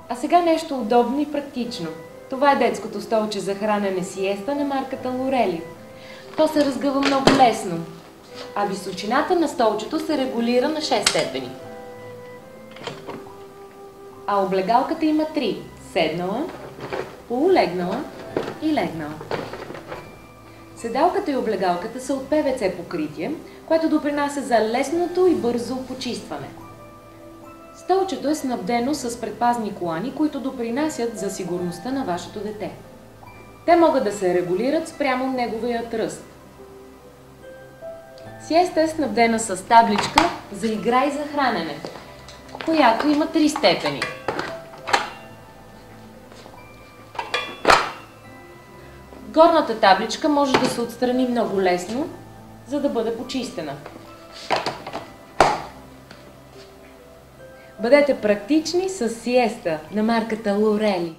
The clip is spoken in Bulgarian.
А сега нещо удобно и практично. Това е детското столче за хранене сиеста на марката Лорели. То се разгъва много лесно, а височината на столчето се регулира на 6 степени. А облегалката има 3 – седнала, полулегнала и легнала. Седалката и облегалката са от ПВЦ покритие, което допринася за лесното и бързо почистване. Столчето е снабдено с предпазни колани, които допринасят за сигурността на вашето дете. Те могат да се регулират спрямо неговият ръст. Сиеста е снабдена с табличка за игра и за хранене, която има 3 степени. Горната табличка може да се отстрани много лесно, за да бъде почистена. Бъдете практични с сиеста на марката Лорели.